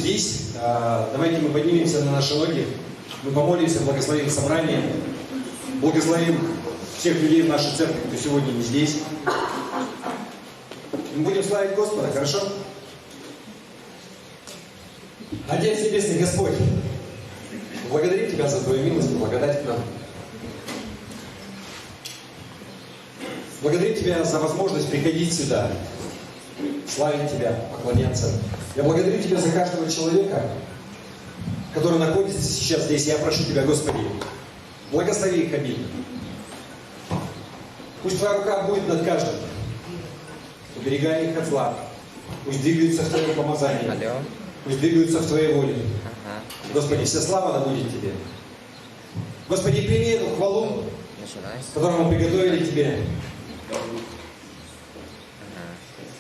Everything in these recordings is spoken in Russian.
здесь, давайте мы поднимемся на наши ноги, мы помолимся, благословим собрание, благословим всех людей в нашей церкви, кто сегодня не здесь. Мы будем славить Господа, хорошо? Отец Небесный, Господь, благодарим Тебя за Твою милость и благодать к нам. Благодарим Тебя за возможность приходить сюда, славить Тебя, поклоняться. Я благодарю Тебя за каждого человека, который находится сейчас здесь. Я прошу Тебя, Господи, благослови их обильно. Пусть Твоя рука будет над каждым, уберегая их от зла. Пусть двигаются в Твоем помазании. Пусть двигаются в Твоей воле. Господи, вся слава да будет Тебе. Господи, прими эту хвалу, которую мы приготовили Тебе.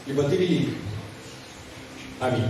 Ибо Ты велик. Аминь.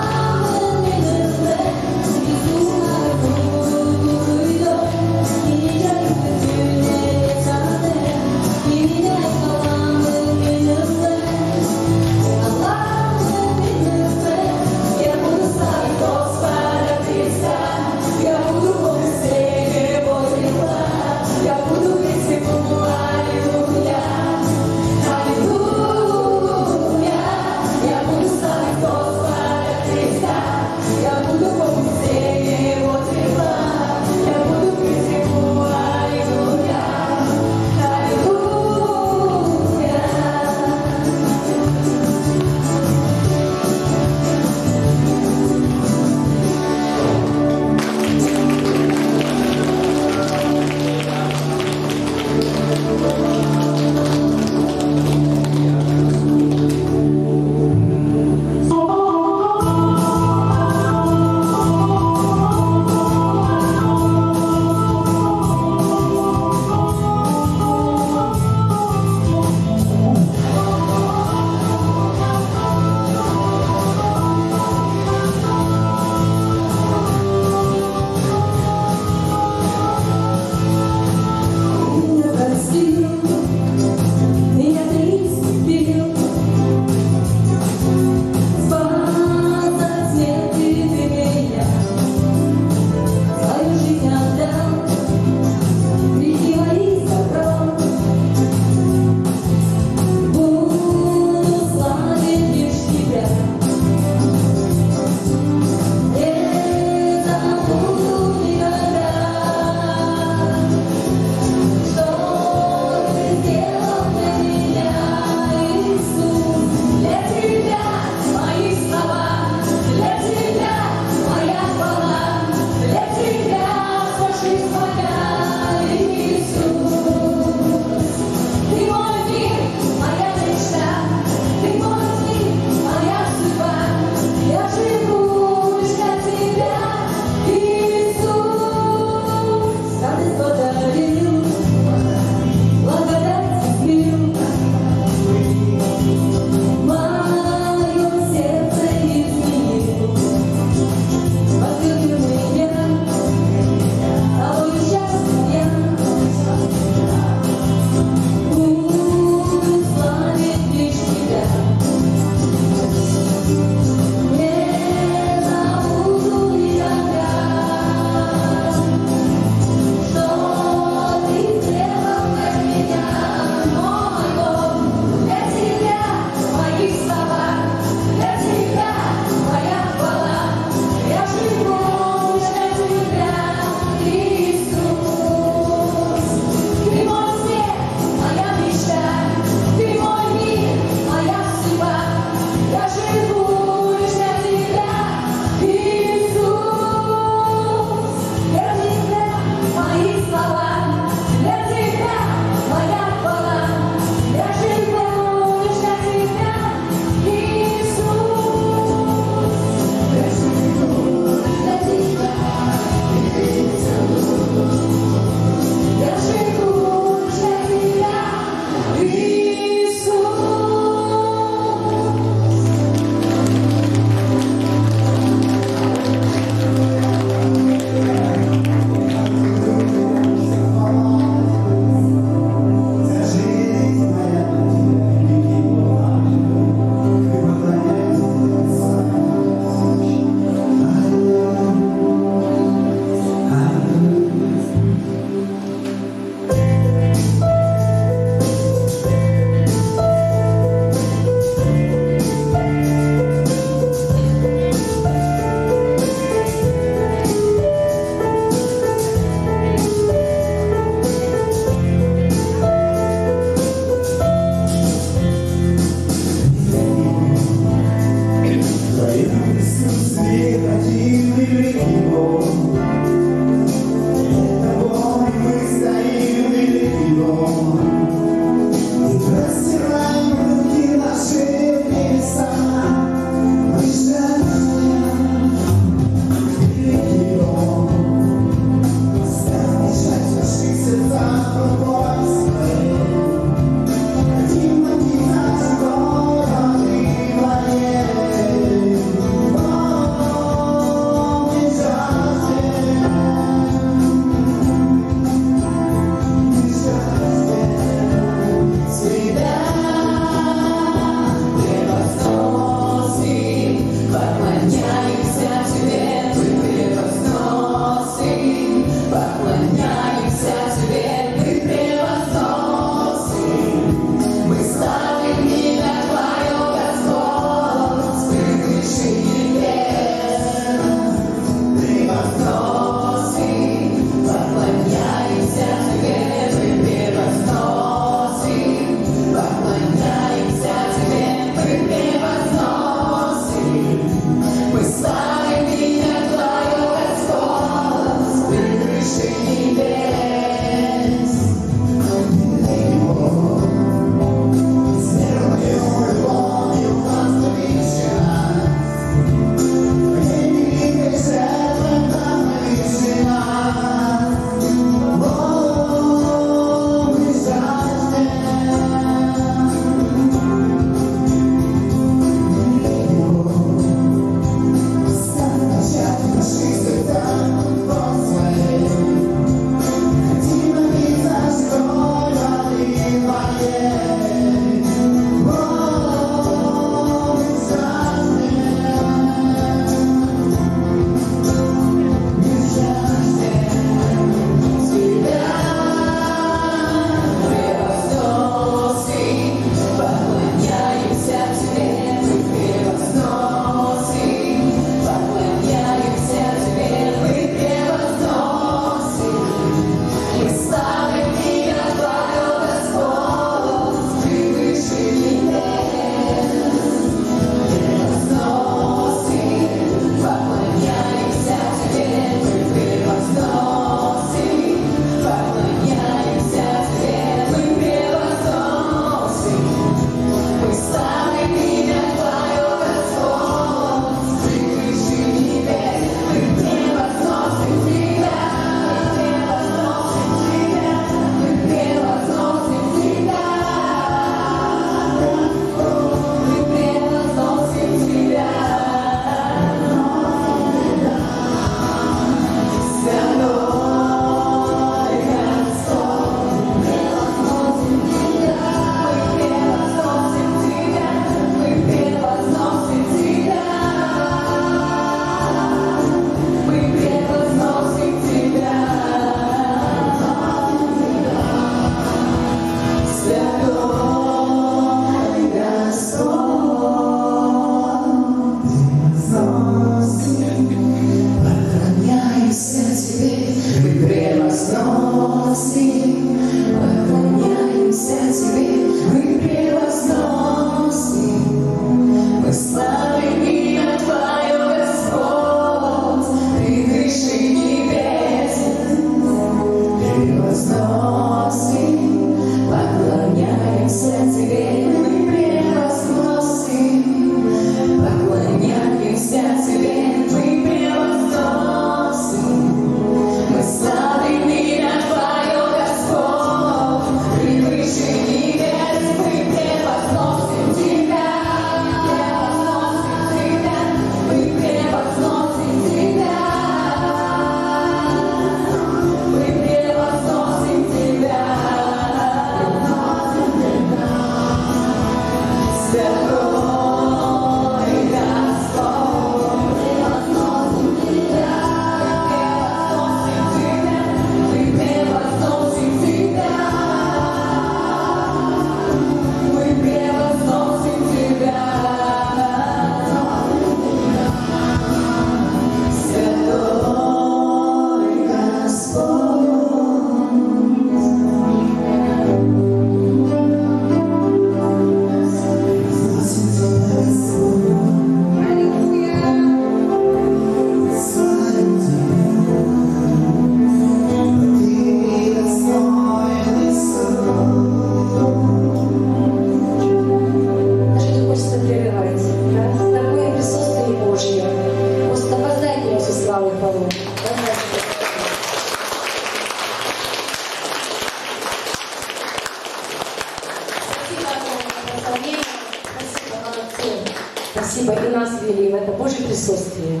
присутствие.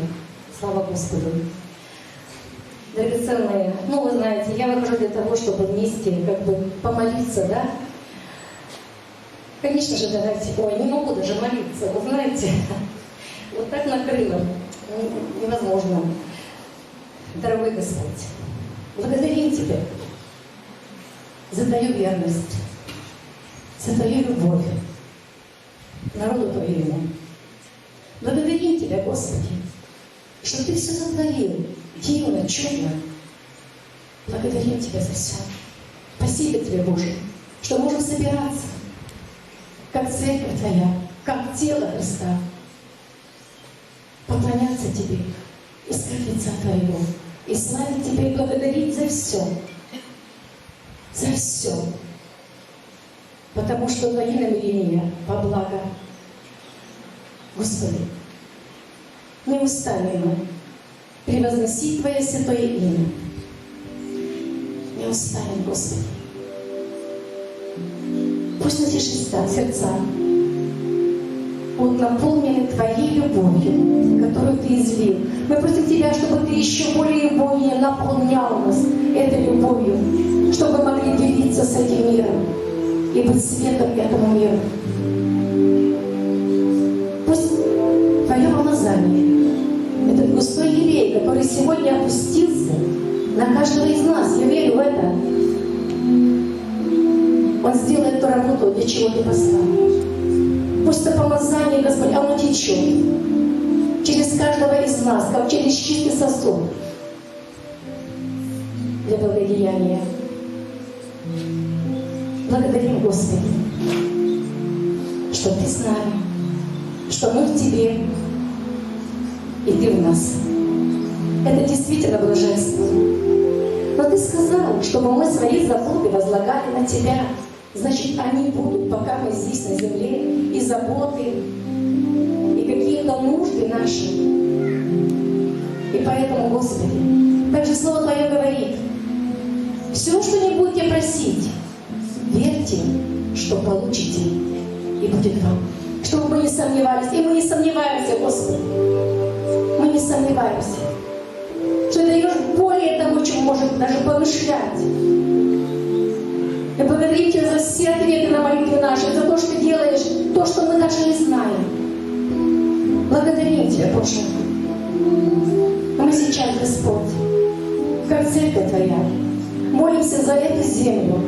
Слава Господу. Драгоценные, ну вы знаете, я выхожу для того, чтобы вместе как бы помолиться, да? Конечно же, давайте, ой, не могу даже молиться, вы знаете, вот так накрыло, невозможно. Дорогой Господь, благодарим Тебя за Твою верность, за Твою любовь к народу Твоему. Благодарим Тебя, Господи, что Ты все сотворил, дивно, чудно. Благодарим Тебя за все. Спасибо Тебе, Боже, что можем собираться, как церковь Твоя, как тело Христа, поклоняться Тебе, искать лица Твоего, и славить Тебя, и благодарить за все. За все. Потому что Твои намерения по благо. Господи, не устанем мы превозносить Твое святое имя. Не устанем, Господи. Пусть наши сердца будут наполнены Твоей любовью, которую Ты излил. Мы просим Тебя, чтобы Ты еще более любовью наполнял нас этой любовью, чтобы мы могли делиться с этим миром и быть светом этому миру. Пусть Твое помазание, этот густой елей, который сегодня опустился на каждого из нас, я верю в это, Он сделает ту работу, для чего Ты поставил. Пусть это помазание, Господь, оно течет через каждого из нас, как через чистый сосуд для благодеяния. Благодарим, Господи, что Ты с нами, что мы в Тебе, и Ты в нас. Это действительно блаженство. Но Ты сказал, чтобы мы свои заботы возлагали на Тебя. Значит, они будут, пока мы здесь на земле, и заботы, и какие-то нужды наши. И поэтому, Господи, как же Слово Твое говорит, все, что не будете просить, верьте, что получите, и будет вам. Чтобы мы не сомневались. И мы не сомневаемся, Господи. Мы не сомневаемся, что Ты даешь более того, чем можем даже помышлять. И благодарим Тебя за все ответы на молитвы наши, за то, что Ты делаешь, то, что мы даже не знаем. Благодарим Тебя, Боже. А мы сейчас, Господь, как церковь Твоя, молимся за эту землю,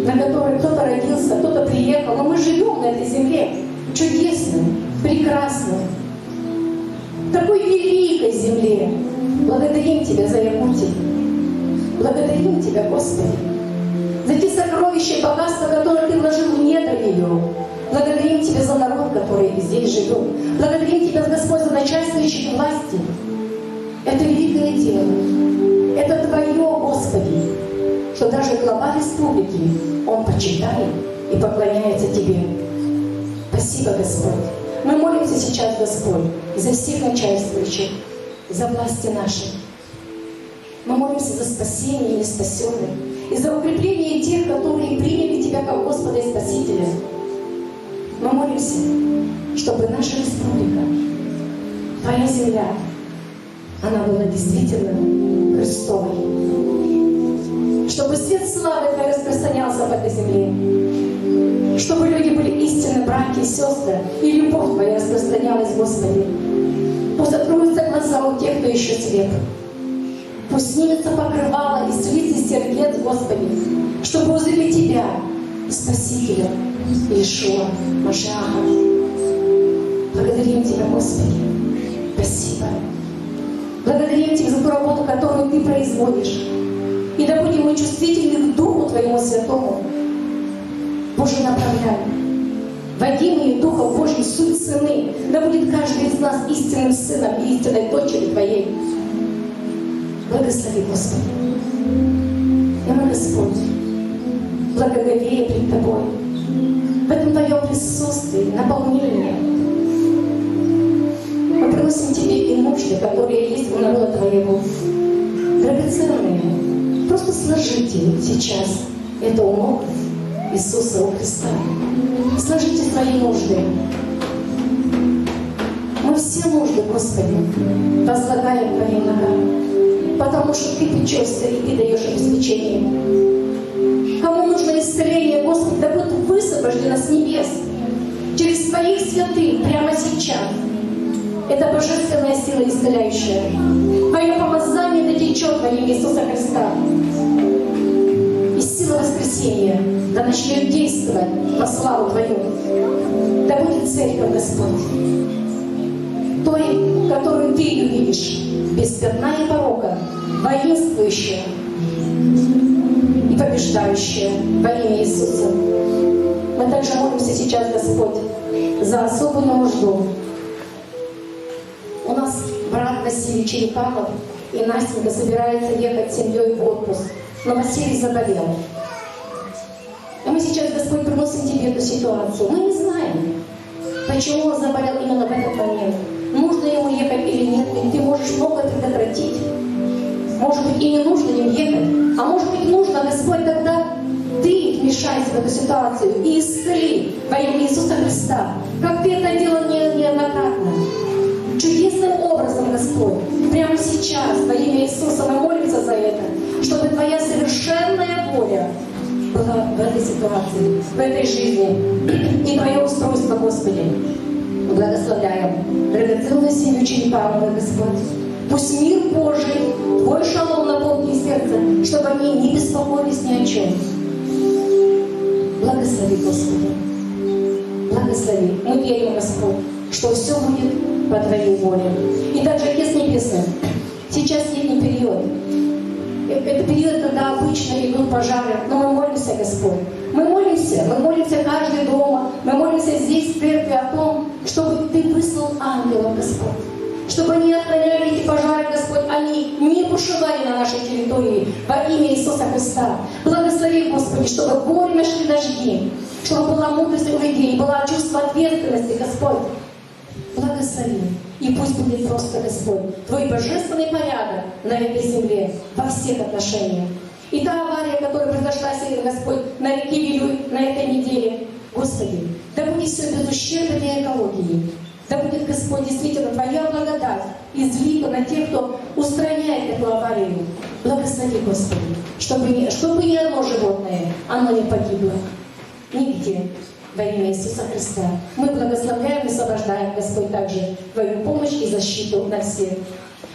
на которой кто-то родился, кто-то приехал, но мы живем на этой земле чудесной, прекрасной, такой великой земле. Благодарим Тебя за Якутию. Благодарим Тебя, Господи, за те сокровища и богатства, которые Ты вложил в недра ее. Благодарим Тебя за народ, который здесь живет. Благодарим Тебя, Господь, за начальствующих власти. Это великое дело. Это Твое, Господи, что даже глава республики, он почитает и поклоняется Тебе. Спасибо, Господь. Мы молимся сейчас, Господь, за всех начальствующих, за власти наши. Мы молимся за спасение неспасенных и за укрепление тех, которые приняли Тебя как Господа и Спасителя. Мы молимся, чтобы наша республика, Твоя земля, она была действительно Христовой. Чтобы свет славы Твоей распространялся по этой земле. Чтобы люди были истинны, братья и сестры, и любовь Твоя распространялась, Господи. Пусть откроются глаза у тех, кто еще слеп. Пусть снимется покрывало и слизь сердец, Господи, чтобы узрели Тебя, Спасителя, Иешуа, Машиаха. Благодарим Тебя, Господи. Спасибо. Благодарим Тебя за ту работу, которую Ты производишь. И да будем мы чувствительны к Духу Твоему Святому. Боже, направляй. Водимые Духом Божьим суть сыны. Да будет каждый из нас истинным сыном и истинной дочерью Твоей. Благослови, Господи. И мы, Господь, благоговея пред Тобой. В этом Твоем присутствии, наполнении. Мы приносим Тебе и нужды, которые есть у народа Твоего. Драгоценные. Просто сложите сейчас это у ног Иисуса у Христа. Сложите свои нужды. Мы Мы все нужды, Господи, возлагаем Твоим ногам, потому что Ты печешься и Ты даешь обеспечение. Кому нужно исцеление, Господи, да будет высвобождено с небес через Твоих святых прямо сейчас. Это божественная сила исцеляющая. Твое помазание дотечет во имя Иисуса Христа. И сила воскресения да начнет действовать во славу Твою. Да будет церковь, Господь, той, которую Ты видишь, без пятна и порока, воинствующая и побеждающая во имя Иисуса. Мы также молимся сейчас, Господь, за особую нужду. У нас брат Василий Черепанов и Настенька собирается ехать с семьей в отпуск, но Василий заболел. И мы сейчас, Господь, приносим Тебе эту ситуацию. Мы не знаем, почему он заболел именно в этот момент. Нужно ему ехать или нет, и Ты можешь многое предотвратить. Может быть, и не нужно им ехать, а может быть, нужно, Господь, тогда Ты вмешайся в эту ситуацию и исцели во имя Иисуса Христа, как Ты это делал неоднократно. Чудесным образом, Господь, прямо сейчас во имя Иисуса мы молимся за это, чтобы Твоя совершенная воля была в этой ситуации, в этой жизни. И Твое устройство, Господи, благословляем драгоценную семью Черепановой, Господь. Пусть мир Божий, Твой шалом наполни сердце, чтобы они не беспокоились ни о чем. Благослови, Господи. Благослови. Мы верим, Господь, что все будет по Твоей воле. И также, Отец Небесный, сейчас летний период. Это период, когда обычно идут пожары, но мы молимся, Господь. Мы молимся каждый дома, мы молимся здесь, в церкви, о том, чтобы Ты выслал ангелов, Господь. Чтобы они отгоняли эти пожары, Господь, они не бушевали на нашей территории во имя Иисуса Христа. Благослови, Господи, чтобы вовремя шли дожди, чтобы была мудрость у людей, была чувство ответственности, Господь. Благослови. И пусть будет просто, Господь, Твой божественный порядок на этой земле во всех отношениях. И та авария, которая произошла сегодня, Господь, на реке Вилюй на этой неделе, Господи, да будет все без ущерба для экологии. Да будет, Господь, действительно Твоя благодать излита на тех, кто устраняет эту аварию. Благослови, Господи, чтобы ни одно животное, оно не погибло. Нигде. Во имя Иисуса Христа. Мы благословляем и освобождаем, Господь, также Твою помощь и защиту на всех.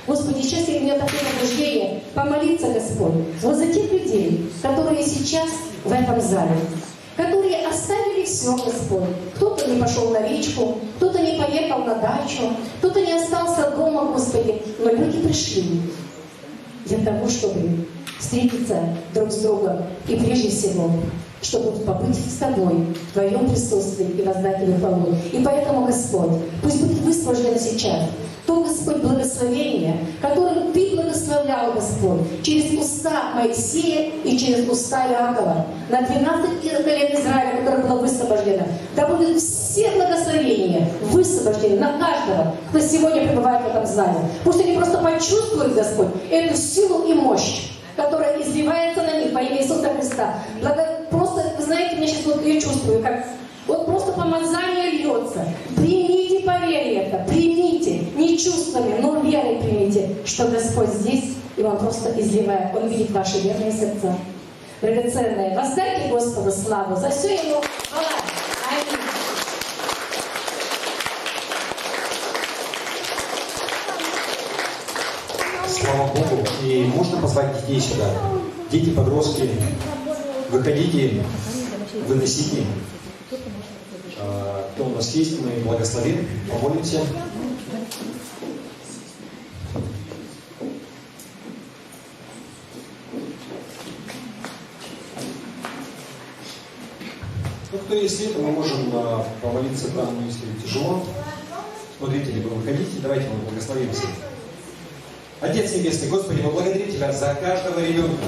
Господи, сейчас у меня такое побуждение помолиться, Господь, вот за тех людей, которые сейчас в этом зале, которые оставили все, Господь. Кто-то не пошел на речку, кто-то не поехал на дачу, кто-то не остался дома, Господи, но люди пришли для того, чтобы встретиться друг с другом и прежде всего, чтобы побыть с Тобой в Твоем присутствии и воздать Тебе хвалу. И поэтому, Господь, пусть будет высвобождено сейчас то, Господь, благословение, которым Ты благословлял, Господь, через уста Моисея и через уста Иакова на 12 колен Израиля, которое было высвобождено. Да будут все благословения высвобождены на каждого, кто сегодня пребывает в этом зале. Пусть они просто почувствуют, Господь, эту силу и мощь, которая изливается на них во имя Иисуса Христа. Просто, вы знаете, мне сейчас вот я чувствую, как вот просто помазание льется. Примите поверье это, примите, не чувствами, но верой примите, что Господь здесь, и Он просто изливает, Он видит ваши верные сердца. Драгоценные, воздайте Господу славу, за все Ему хвала. Аминь. Слава Богу. И можно позвать детей сюда. Дети, подростки, выходите, выносите. Кто у нас есть, мы благословим, помолимся. Ну, кто есть это, мы можем помолиться там, если тяжело. Смотрите, либо выходите, давайте мы благословимся. Отец Небесный, Господи, мы благодарим Тебя за каждого ребенка,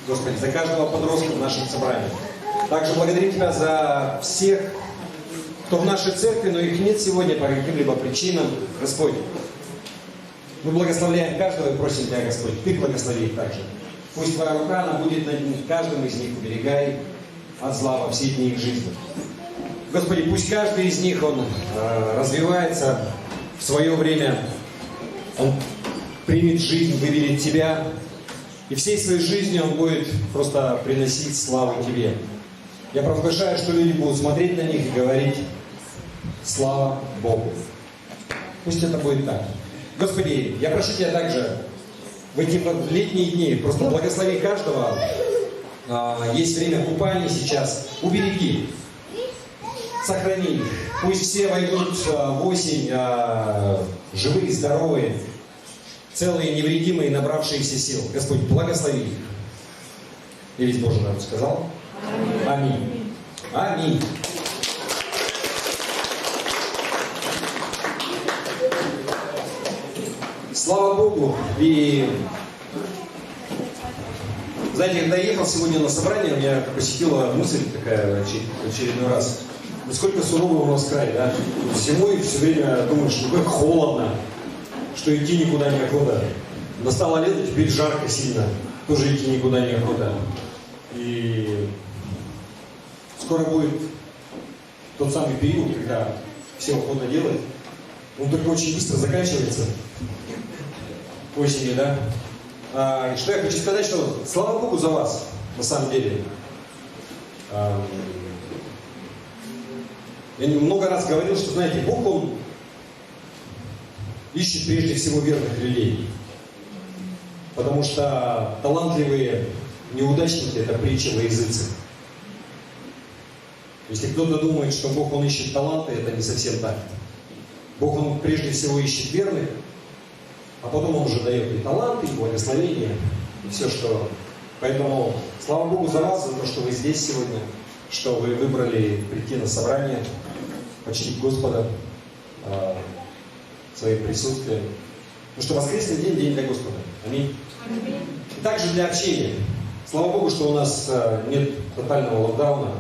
Господи, за каждого подростка в нашем собрании. Также благодарим Тебя за всех, кто в нашей церкви, но их нет сегодня по каким-либо причинам, Господь. Мы благословляем каждого и просим Тебя, Господь, Ты благослови их также. Пусть Твоя рука, она будет над каждым из них, уберегай от зла во все дни их жизни. Господи, пусть каждый из них, он развивается в свое время Он примет жизнь, выберет тебя, и всей своей жизнью Он будет просто приносить славу тебе. Я провозглашаю, что люди будут смотреть на них и говорить: слава Богу. Пусть это будет так. Господи, я прошу Тебя также в эти летние дни просто благослови каждого. Есть время купания сейчас. Убереги, сохрани их. Пусть все войдут в осень живые, здоровые, целые, невредимые, набравшиеся сил. Господь, благослови их. И весь Божий народ сказал: аминь. Аминь. Слава Богу. И знаете, когда я ехал сегодня на собрание, меня посетила мысль такая в очередной раз. Насколько суровый у нас край, да? Зимой все время думаешь, ну как холодно, что идти никуда неохота. Настало лето, теперь жарко сильно, тоже идти никуда неохота. И скоро будет тот самый период, когда все охотно делать. Он только очень быстро заканчивается. Осенью, да? Что я хочу сказать, что слава Богу за вас, на самом деле. Я много раз говорил, что, знаете, Бог, Он ищет прежде всего верных людей. Потому что талантливые неудачники – это притча во языцах. Если кто-то думает, что Бог, Он ищет таланты, это не совсем так. Бог, Он прежде всего ищет верных, а потом Он уже дает и таланты, и благословения, и все, что... Поэтому слава Богу за вас, за то, что вы здесь сегодня, что вы выбрали прийти на собрание, почтить Господа своим присутствием. Потому что воскресный день – день для Господа. Аминь. И также для общения. Слава Богу, что у нас нет тотального локдауна.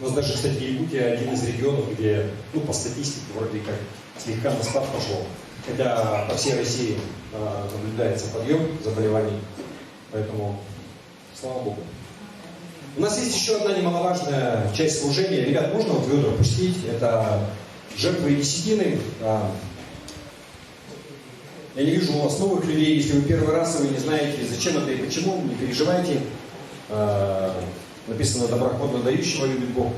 У нас даже, кстати, Якутия один из регионов, где, ну, по статистике, вроде как слегка на спад пошел. Хотя по всей России наблюдается подъем заболеваний. Поэтому, слава Богу. У нас есть еще одна немаловажная часть служения. Ребят, можно вот ведра пустить? Это жертвы и десятины. Я не вижу у вас новых людей. Если вы первый раз, и вы не знаете, зачем это и почему, не переживайте. Написано: доброходно дающего любит Бог.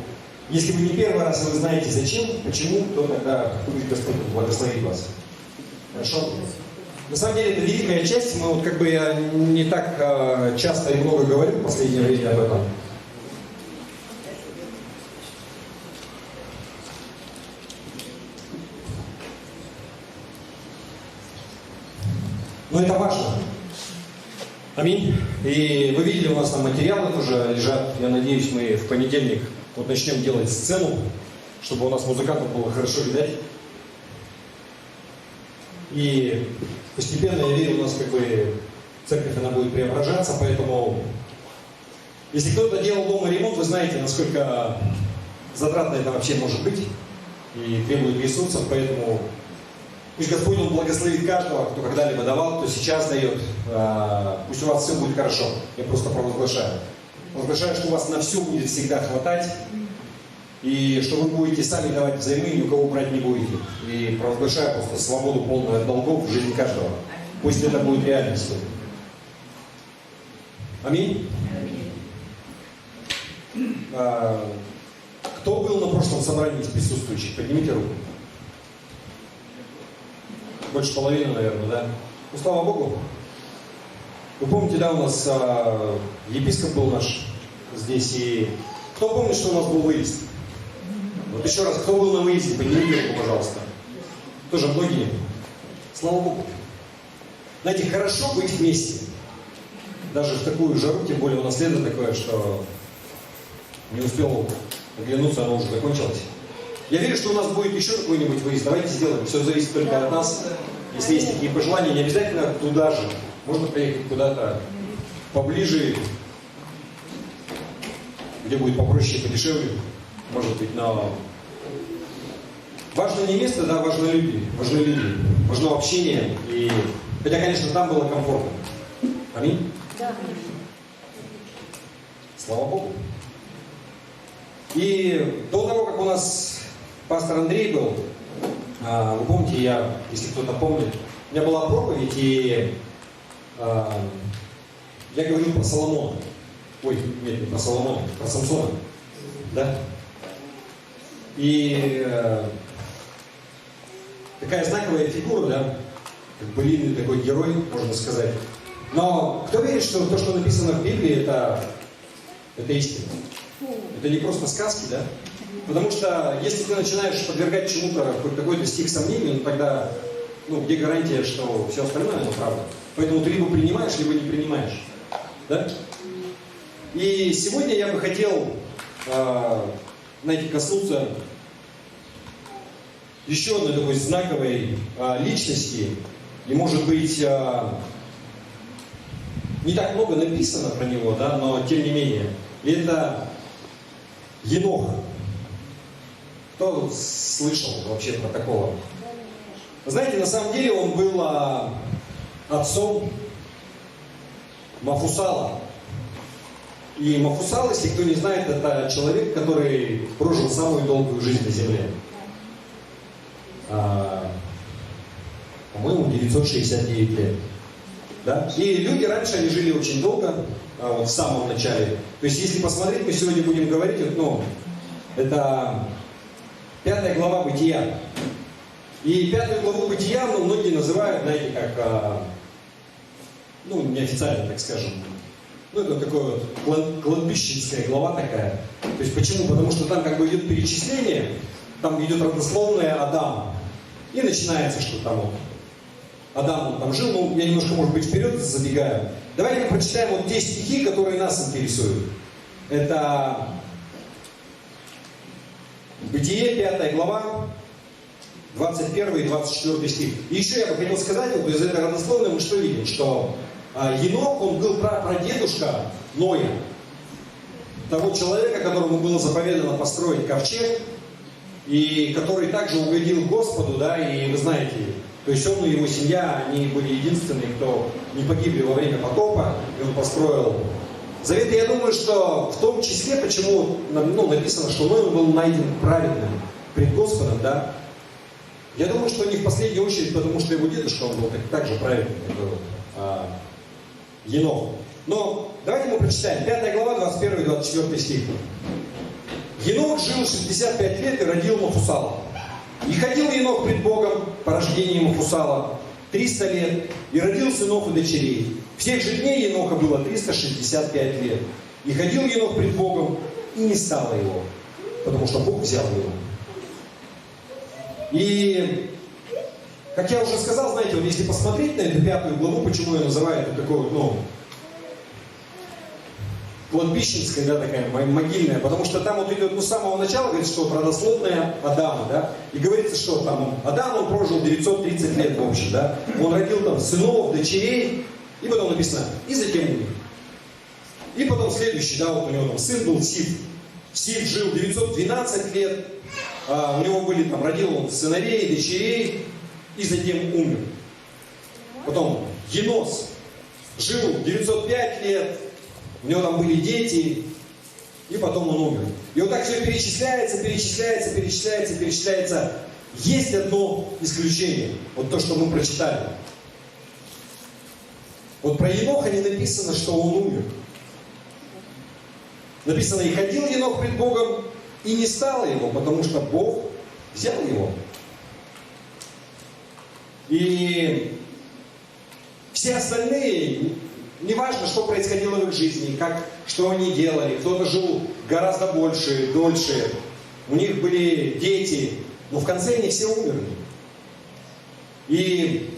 Если вы не первый раз, и вы знаете, зачем, почему, то тогда пусть Господь благословит вас. Хорошо? На самом деле это великая часть. Мы вот как бы я не так часто и много говорю в последнее время об этом. Но это важно. Аминь. И вы видели, у нас там материалы тоже лежат. Я надеюсь, мы в понедельник вот начнем делать сцену, чтобы у нас музыкантов было хорошо видать. И постепенно, я верю, у нас как бы церковь, она будет преображаться, поэтому если кто-то делал дома ремонт, вы знаете, насколько затратно это вообще может быть и требует ресурсов, поэтому пусть Господь, Он благословит каждого, кто когда-либо давал, кто сейчас дает. Пусть у вас все будет хорошо. Я просто провозглашаю. Провозглашаю, что у вас на все будет всегда хватать. И что вы будете сами давать взаймы, и ни у кого брать не будете. И провозглашаю просто свободу полную от долгов в жизни каждого. Пусть это будет реальностью. Аминь. Кто был на прошлом собрании из присутствующих? Поднимите руку. Больше половины, наверное, да? Ну, слава Богу. Вы помните, да, у нас епископ был наш здесь. И кто помнит, что у нас был выезд? Вот еще раз, кто был на выезде, поднимите руку, пожалуйста. Тоже многие. Слава Богу. Знаете, хорошо быть вместе. Даже в такую жару, тем более у нас лето такое, что не успел оглянуться, оно уже закончилось. Я верю, что у нас будет еще какой-нибудь выезд. Давайте сделаем. Все зависит только от нас. Если есть такие пожелания, не обязательно туда же. Можно приехать куда-то поближе, где будет попроще и подешевле. Может быть, но важно не место, да, важны люди. Важны люди. Важно общение. И хотя, конечно, там было комфортно. Аминь. Да. Слава Богу. И до того, как у нас пастор Андрей был, Вы помните, если кто-то помнит, у меня была проповедь, и я говорил про Соломона. Ой, нет, не про Соломона, про Самсона. Да? И такая знаковая фигура, да, как былинный такой герой, можно сказать. Но кто верит, что то, что написано в Библии, это истина? Это не просто сказки, да? Потому что если ты начинаешь подвергать чему-то хоть какой-то стих сомнению, тогда, где гарантия, что все остальное, это правда? Поэтому ты либо принимаешь, либо не принимаешь. Да? И сегодня я бы хотел, коснуться еще одной такой знаковой личности. И, может быть, не так много написано про него, да, но тем не менее. И это Енох. Кто слышал вообще про такого? Знаете, на самом деле он был отцом Мафусала. И Мафусал, если кто не знает, это человек, который прожил самую долгую жизнь на земле. По-моему, 969 лет. Да? И люди раньше, они жили очень долго, в самом начале. То есть, если посмотреть, мы сегодня будем говорить, это 5 глава Бытия. И 5 главу Бытия, многие называют, знаете, как, неофициально, так скажем, это такое вот кладбищенская глава такая. То есть, почему? Потому что там идет перечисление, там идет родословная Адам. И начинается, что там Адам там жил, я немножко, может быть, вперед забегаю. Давайте мы прочитаем те стихи, которые нас интересуют. Это Бытие, 5 глава, 21 и 24 стих. И еще я бы хотел сказать, из этой родословной мы что видим? Что Енох, он был прадедушка Ноя, того человека, которому было заповедано построить ковчег, и который также угодил Господу, да, и вы знаете, то есть он и его семья, они были единственные, кто не погибли во время потопа, и он построил завет. И я думаю, что в том числе, почему написано, что Ной был найден праведным пред Господом, да, я думаю, что не в последнюю очередь, потому что его дедушка, он был также праведным, как Енох. Но давайте мы прочитаем. 5 глава, 21 и 24 стих. Енох жил 65 лет и родил Мафусала. И ходил Енох пред Богом по рождению Мафусала 300 лет, и родил сынов и дочерей. Всех же дней Еноха было 365 лет. И ходил Енох пред Богом, и не стало его, потому что Бог взял его. И, как я уже сказал, знаете, если посмотреть на эту 5 главу, почему я называю это такой кладбищенская, да, такая могильная, потому что там идет, с самого начала говорится, что родословная Адама, да, и говорится, что там Адам, он прожил 930 лет в общем, да, он родил там сынов, дочерей, и потом написано, и затем умер. И потом следующий, да, у него там сын был Сиф. Сиф жил 912 лет, у него были там, родил он сыновей, дочерей, и затем умер. Потом Енос жил 905 лет, у него там были дети, и потом он умер. И вот так все перечисляется. Есть одно исключение. Вот то, что мы прочитали. Вот про Еноха не написано, что он умер. Написано, и ходил Енох пред Богом, и не стало его, потому что Бог взял его. И все остальные, неважно, что происходило в их жизни, что они делали, кто-то жил гораздо больше, дольше, у них были дети, но в конце они все умерли. И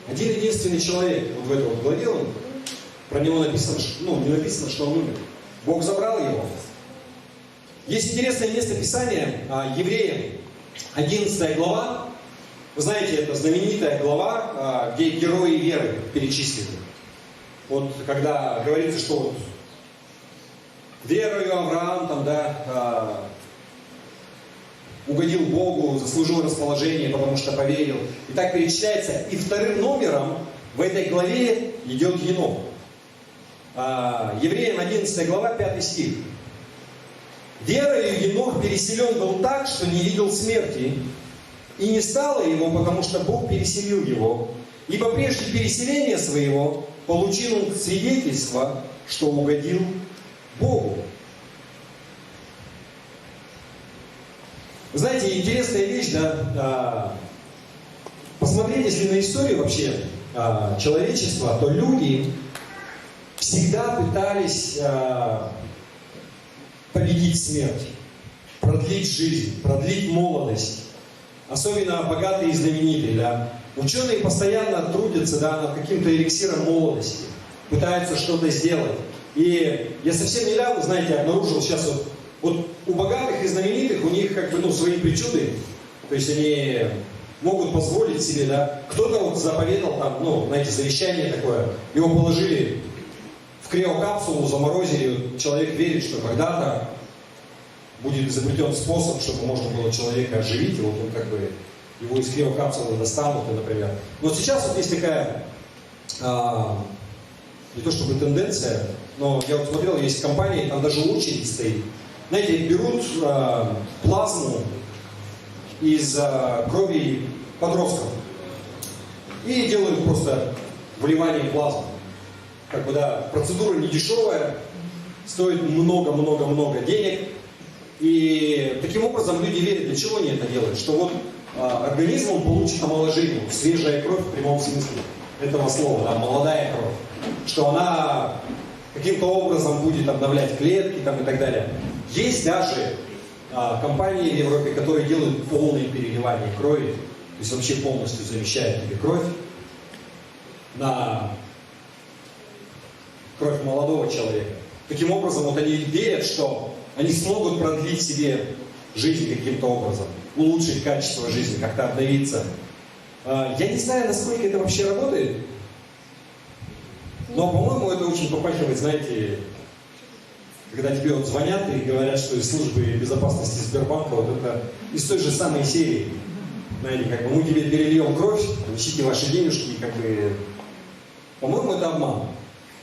один единственный человек, вот в этой главе, про него написано, не написано, что он умер. Бог забрал его. Есть интересное место Писания, Евреям, 11 глава. Вы знаете, это знаменитая глава, где герои веры перечислены. Вот когда говорится, что верою Авраам угодил Богу, заслужил расположение, потому что поверил. И так перечисляется. И вторым номером в этой главе идет Енох. Евреям 11 глава, 5 стих. Верою Енох переселен был так, что не видел смерти, И не стало его, потому что Бог переселил его. Ибо прежде переселения своего получил он свидетельство, что угодил Богу. Знаете, интересная вещь, да, посмотреть, если на историю вообще человечества, то люди всегда пытались победить смерть, продлить жизнь, продлить молодость. Особенно богатые и знаменитые, да. Ученые постоянно трудятся, да, над каким-то эликсиром молодости, пытаются что-то сделать. И я совсем недавно, знаете, обнаружил сейчас вот у богатых и знаменитых у них как бы, свои причуды, то есть они могут позволить себе, да, кто-то вот заповедал там, знаете, завещание такое, его положили в криокапсулу, заморозили, человек верит, что когда-то будет изобретен способ, чтобы можно было человека оживить, и вот он как бы его из криокапсулы достанут, например. Но сейчас вот есть такая, не то чтобы тенденция, но я вот смотрел, есть компании, там даже очередь стоит. Знаете, берут плазму из крови подростков и делают просто вливание плазмы. Как бы, да, процедура не дешевая, стоит много-много-много денег. И таким образом люди верят, для чего они это делают, что вот организм он получит омоложение, свежая кровь в прямом смысле этого слова, да, молодая кровь, что она каким-то образом будет обновлять клетки там, и так далее. Есть даже компании в Европе, которые делают полное переливание крови, то есть вообще полностью замещают тебе кровь на кровь молодого человека. Таким образом, вот они верят, что они смогут продлить себе жизнь каким-то образом, улучшить качество жизни, как-то обновиться. Я не знаю, насколько это вообще работает, но, по-моему, это очень попахивает, знаете, когда тебе вот звонят и говорят, что из службы безопасности Сбербанка, вот это из той же самой серии. Знаете, как бы мы тебе перельем кровь, ищите ваши денежки, и как бы, по-моему, это обман.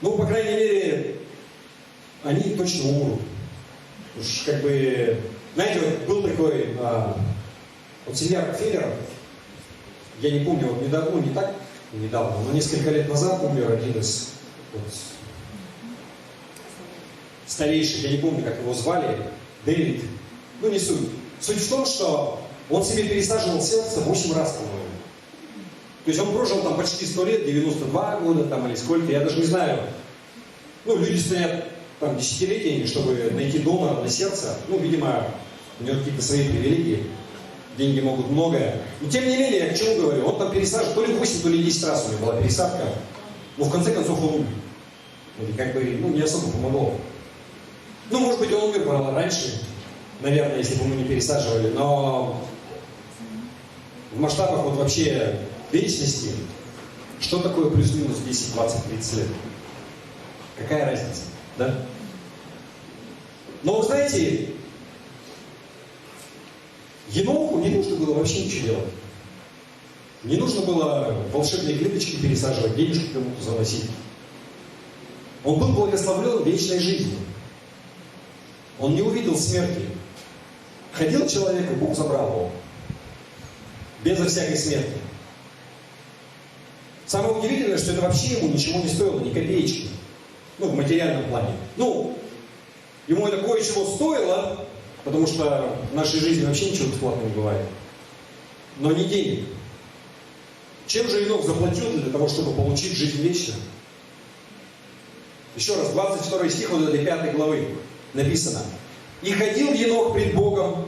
Ну, по крайней мере, они точно умрут. Уж как бы, знаете, вот был такой, вот семья Рокфеллеров, я не помню, вот недавно, не так недавно, но несколько лет назад умер один из вот, старейших, я не помню, как его звали, Дэвид, ну не суть. Суть в том, что он себе пересаживал сердце 8 раз, по-моему. То есть он прожил там почти 100 лет, 92 года там или сколько, я даже не знаю. Ну, люди стоят там десятилетиями, чтобы найти донора на сердце. Ну, видимо, у него какие-то свои привилегии. Деньги могут многое. Но тем не менее, я к чему говорю, он там пересаживал, то ли 8, то ли 10 раз у него была пересадка. Но в конце концов он умер. И как бы, не особо помогло. Ну, может быть, он умер раньше, наверное, если бы мы не пересаживали, но в масштабах вот вообще вечности, что такое плюс-минус 10, 20, 30 лет? Какая разница, да? Но, знаете, Еноху не нужно было вообще ничего делать. Не нужно было волшебные клеточки пересаживать, денежки кому-то заносить. Он был благословлен вечной жизнью. Он не увидел смерти. Ходил человек, и Бог забрал его. Безо всякой смерти. Самое удивительное, что это вообще ему ничего не стоило, ни копеечки. Ну, в материальном плане. Ну, ему это кое-чего стоило, потому что в нашей жизни вообще ничего бесплатного не бывает. Но не денег. Чем же Енох заплатил для того, чтобы получить жизнь вечную? Еще раз, 22 стих вот этой 5 главы написано. «И ходил Енох пред Богом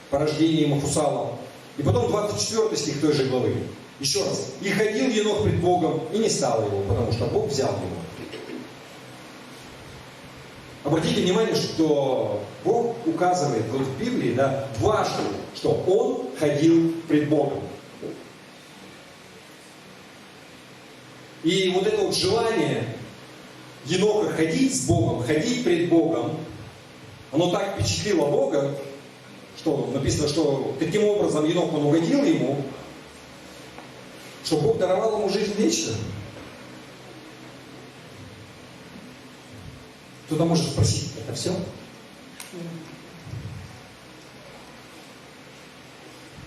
по рождении Мафусала». И потом 24 стих той же главы. Еще раз. «И ходил Енох пред Богом, и не стало его, потому что Бог взял его». Обратите внимание, что Бог указывает вот в Библии, да, дважды, что Он ходил пред Богом. И вот это вот желание Еноха ходить с Богом, ходить пред Богом, оно так впечатлило Бога, что написано, что таким образом Енох, он угодил ему, что Бог даровал ему жизнь вечную. Кто-то может спросить, это все?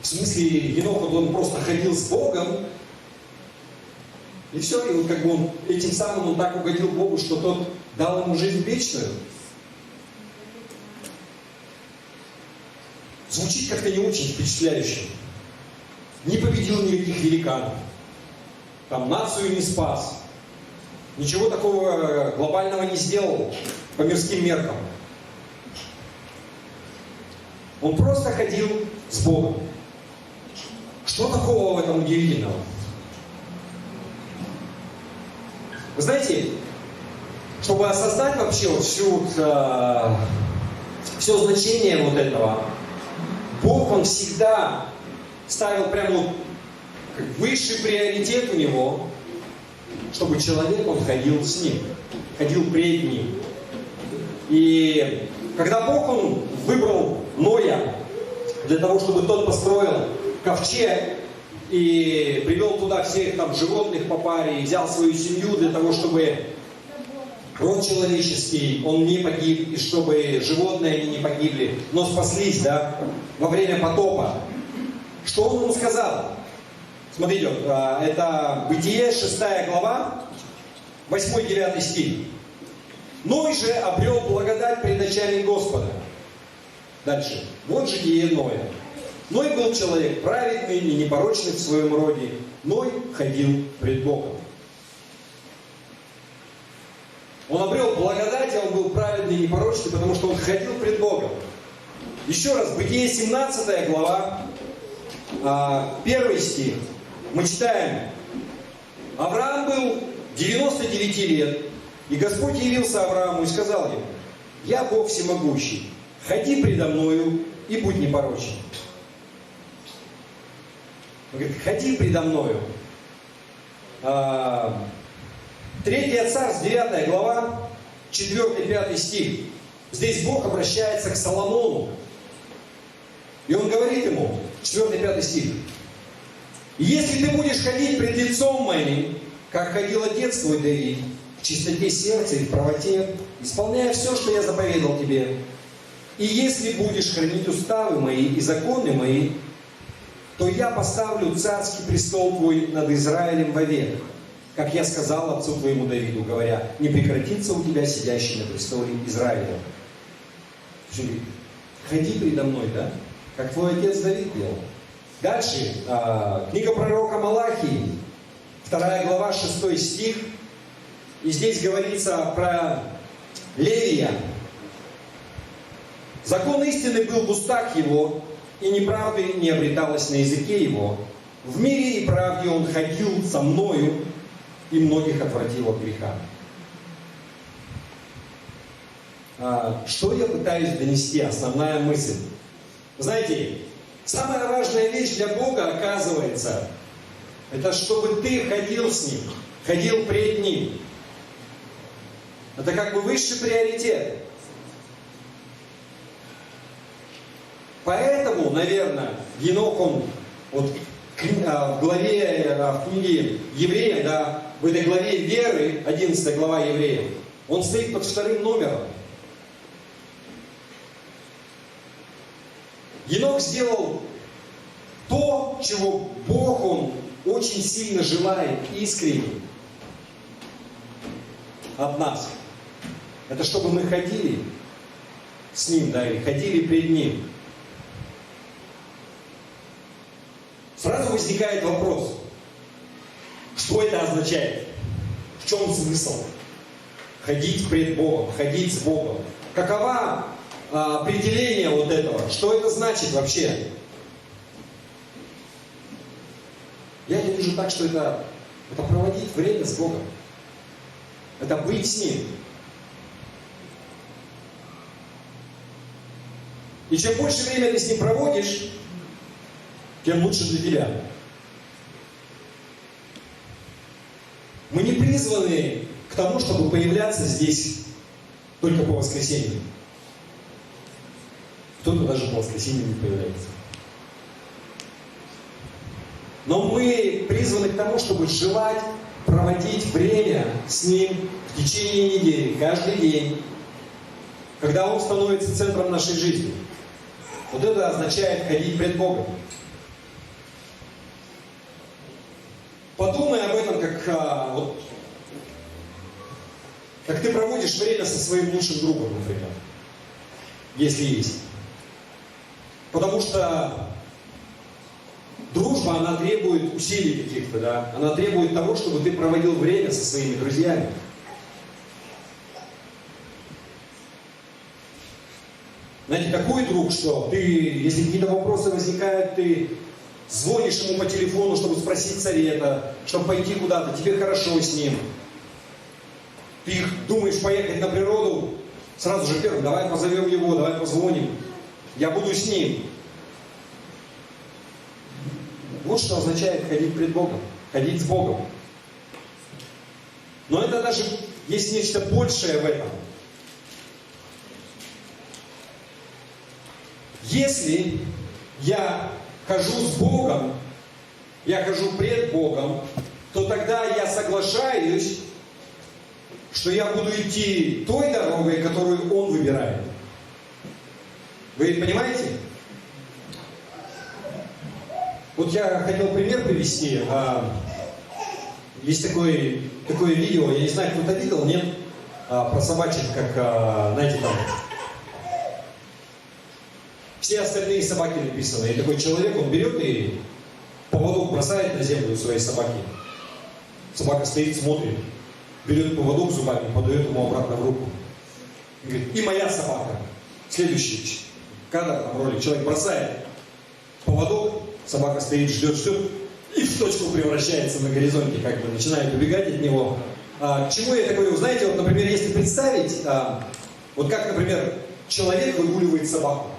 В смысле, Енох, вот он просто ходил с Богом, и все, и вот как бы он этим самым он так угодил Богу, что тот дал ему жизнь вечную. Звучит как-то не очень впечатляюще. Не победил никаких великанов. Там нацию не спас. Ничего такого глобального не сделал по мирским меркам. Он просто ходил с Богом. Что такого в этом удивительного? Вы знаете, чтобы осознать вообще вот все значение вот этого, Бог, Он всегда ставил прямо вот высший приоритет у Него, чтобы человек, он ходил с Ним, ходил пред Ним. И когда Бог, Он выбрал Ноя для того, чтобы тот построил ковчег и привел туда всех там животных по паре, и взял свою семью для того, чтобы род человеческий, он не погиб, и чтобы животные они не погибли, но спаслись, да, во время потопа. Что он ему сказал? Смотрите, это Бытие, 6 глава, 8-9 стих. Ной же обрел благодать пред очами Господа. Дальше. Вот житие Ноя. Ной был человек праведный и непорочный в своем роде. Ной ходил пред Богом. Он обрел благодать, и он был праведный и непорочный, потому что он ходил пред Богом. Еще раз, Бытие 17 глава, 1 стих. Мы читаем. Авраам был 99 лет, и Господь явился Аврааму и сказал ему: «Я Бог всемогущий, ходи предо мною и будь непорочен». Он говорит: ходи предо мною. 3 Царств, 9 глава, 4-5 стих. Здесь Бог обращается к Соломону. И он говорит ему, 4-5 стих: «Если ты будешь ходить пред лицом моим, как ходил отец твой Давид, в чистоте сердца и в правоте, исполняя все, что я заповедал тебе, и если будешь хранить уставы мои и законы мои, то я поставлю царский престол твой над Израилем вовек, как я сказал отцу твоему Давиду, говоря: не прекратится у тебя сидящий на престоле Израиля». Ходи предо мной, да? Как твой отец Давид делал. Дальше, книга пророка Малахии, 2 глава, 6 стих. И здесь говорится про Левия. «Закон истины был в устах его, и неправды не обреталось на языке его. В мире и правде он ходил со мною, и многих отвратил от греха». Что я пытаюсь донести? Основная мысль. Знаете, самая важная вещь для Бога, оказывается, это чтобы ты ходил с Ним, ходил пред Ним. Это как бы высший приоритет. Поэтому, наверное, Енох, он вот в главе, в книге Евреям, да, в этой главе веры, 11 глава Евреям, он стоит под 2 номером. Енох сделал то, чего Бог, Он очень сильно желает, искренне от нас. Это чтобы мы ходили с Ним, да, или ходили пред Ним. Сразу возникает вопрос, что это означает? В чем смысл? Ходить пред Богом, ходить с Богом. Какова определение вот этого? Что это значит вообще? Я вижу так, что это проводить время с Богом. Это быть с Ним. И чем больше времени ты с Ним проводишь, тем лучше для тебя. Мы не призваны к тому, чтобы появляться здесь только по воскресеньям. Кто-то даже по воскресеньям не появляется. Но мы призваны к тому, чтобы желать проводить время с Ним в течение недели, каждый день, когда Он становится центром нашей жизни. Вот это означает ходить пред Богом. Подумай об этом, как ты проводишь время со своим лучшим другом, например, если есть. Потому что дружба, она требует усилий каких-то, да? Она требует того, чтобы ты проводил время со своими друзьями. Знаете, такой друг, что ты, если какие-то вопросы возникают, ты звонишь ему по телефону, чтобы спросить совета, чтобы пойти куда-то, тебе хорошо с ним. Ты думаешь поехать на природу, сразу же первым, давай позовем его, давай позвоним, я буду с ним. Вот что означает ходить пред Богом, ходить с Богом. Но это даже есть нечто большее в этом. Если я хожу с Богом, я хожу пред Богом, то тогда я соглашаюсь, что я буду идти той дорогой, которую Он выбирает. Вы понимаете? Вот я хотел пример привести. Есть такое видео, я не знаю, кто-то видел, нет? Про собачек, как, знаете, там все остальные собаки написаны. И такой человек, он берет и поводок бросает на землю своей собаки. Собака стоит, смотрит, берет поводок зубами, подает ему обратно в руку. И говорит, и моя собака. Следующий кадр, там ролик, человек бросает поводок, собака стоит, ждет, и в точку превращается на горизонте, как бы начинает убегать от него. К чему я это говорю? Знаете, вот, например, если представить, вот как, например, человек выгуливает собаку.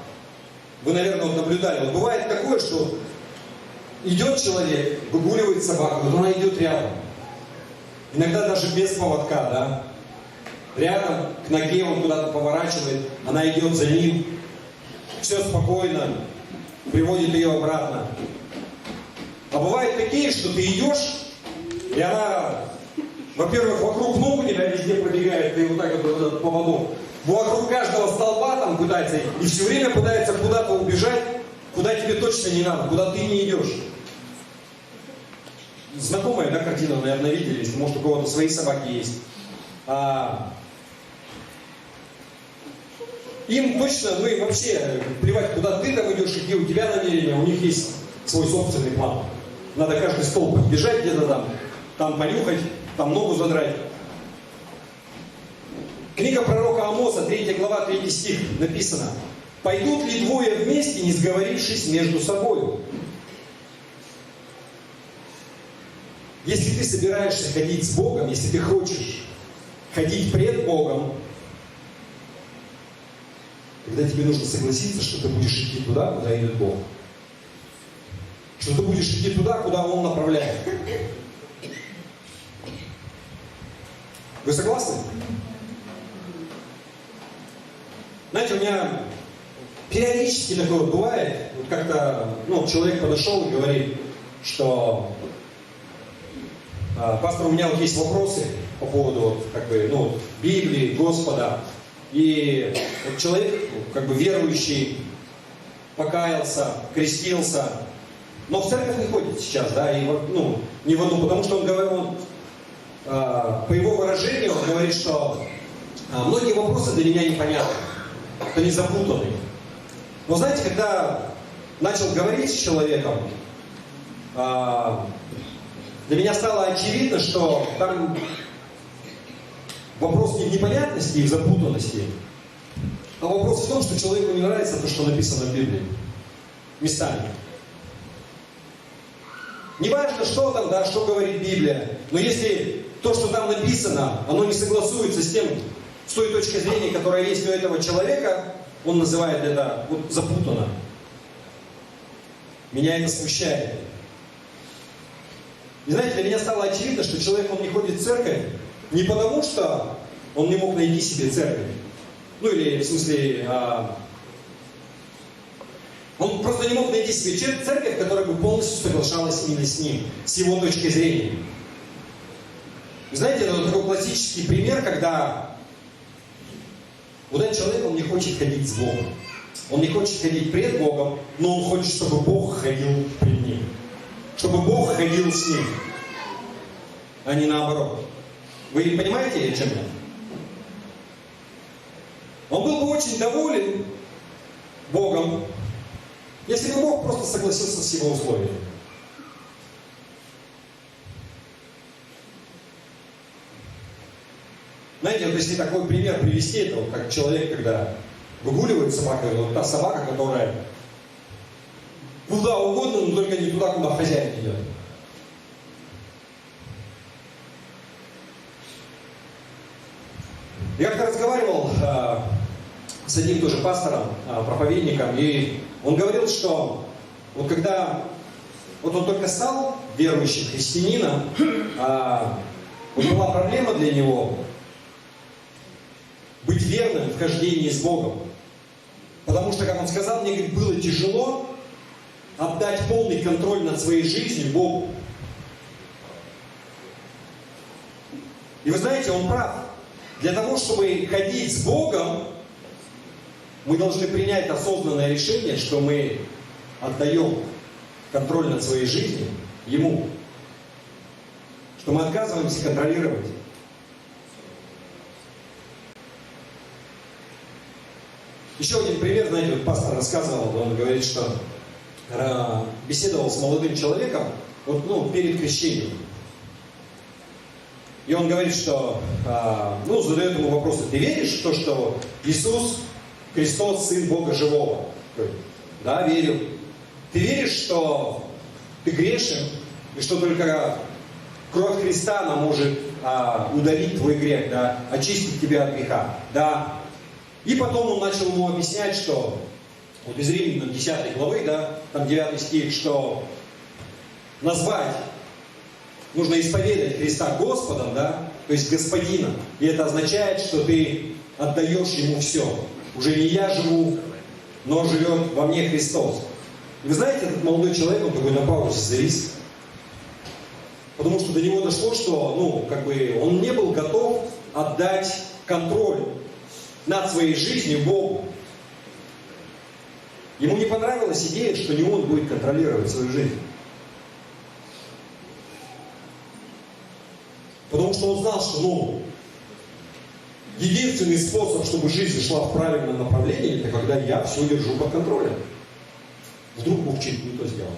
Вы, наверное, вот наблюдали. Вот бывает такое, что идет человек, выгуливает собаку, вот она идет рядом. Иногда даже без поводка, да. Рядом, к ноге он куда-то поворачивает, она идет за ним. Все спокойно, приводит ее обратно. А бывают такие, что ты идешь, и она, во-первых, вокруг ног у тебя везде пробегает, ты вот так вот этот поводок. Вокруг каждого столба там пытается, и все время пытается куда-то убежать, куда тебе точно не надо, куда ты не идешь. Знакомая, да, картина, наверное, видели, если, может, у кого-то свои собаки есть. Им точно, ну и вообще плевать, куда ты там идешь, какие у тебя намерения, у них есть свой собственный план. Надо каждый столб бежать где-то там понюхать, там ногу задрать. Книга пророка Амоса, 3 глава, 3 стих написано: «Пойдут ли двое вместе, не сговорившись между собой?» Если ты собираешься ходить с Богом, если ты хочешь ходить пред Богом, тогда тебе нужно согласиться, что ты будешь идти туда, куда идет Бог. Что ты будешь идти туда, куда Он направляет. Вы согласны? Знаете, у меня периодически такое бывает, вот как-то, человек подошел и говорит, что пастор, у меня вот есть вопросы по поводу Библии, Господа. И вот человек, верующий, покаялся, крестился, но в церковь не ходит сейчас, да, и не в одну, потому что он говорит, по его выражению, он говорит, что многие вопросы для меня непонятны, они запутаны. Но знаете, когда начал говорить с человеком, для меня стало очевидно, что там вопрос не в непонятности и в запутанности, а вопрос в том, что человеку не нравится то, что написано в Библии. Местами. Не важно, что там, да, что говорит Библия, но если то, что там написано, оно не согласуется с той точкой зрения, которая есть у этого человека, он называет это запутанно. Меня это смущает. И знаете, для меня стало очевидно, что человек, он не ходит в церковь не потому, что он не мог найти себе церковь. Или, в смысле, он просто не мог найти себе церковь, которая бы полностью соглашалась именно с ним, с его точкой зрения. Вы знаете, это такой классический пример, когда вот этот человек, он не хочет ходить с Богом. Он не хочет ходить пред Богом, но он хочет, чтобы Бог ходил пред ним. Чтобы Бог ходил с ним. а не наоборот. Вы понимаете, о чем я? Он был бы очень доволен Богом, если бы Бог просто согласился с его условиями. Знаете, вот если такой пример привести, это вот как человек, когда выгуливает собаку, вот та собака, которая куда угодно, но только не туда, куда хозяин идет. Я как-то разговаривал с одним тоже пастором, проповедником, и он говорил, что вот когда вот он только стал верующим христианином, вот была проблема для него быть верным в хождении с Богом. Потому что, как он сказал, мне, говорит, было тяжело отдать полный контроль над своей жизнью Богу. И вы знаете, он прав. Для того, чтобы ходить с Богом, мы должны принять осознанное решение, что мы отдаем контроль над своей жизнью Ему. Что мы отказываемся контролировать. Еще один пример, знаете, вот пастор рассказывал, он говорит, что беседовал с молодым человеком вот, перед крещением. И он говорит, что, задает ему вопрос: ты веришь в то, что Иисус Христос, Сын Бога Живого? Да, верю. Ты веришь, что ты грешен, и что только кровь Христа, она может удалить твой грех, да, очистить тебя от греха? Да. И потом он начал ему объяснять, что вот из Римлянам 10 главы, да, там 9 стих, что назвать, нужно исповедать Христа Господом, да, то есть Господином. И это означает, что ты отдаешь Ему все. Уже не я живу, но живет во мне Христос. И вы знаете, этот молодой человек, он такой на паузе завис. Потому что до него дошло, что, он не был готов отдать контроль над своей жизнью Богу. Ему не понравилась идея, что не он будет контролировать свою жизнь. Потому что он знал, что единственный способ, чтобы жизнь шла в правильном направлении, это когда я все держу под контролем. Вдруг Бог что-то не то сделал.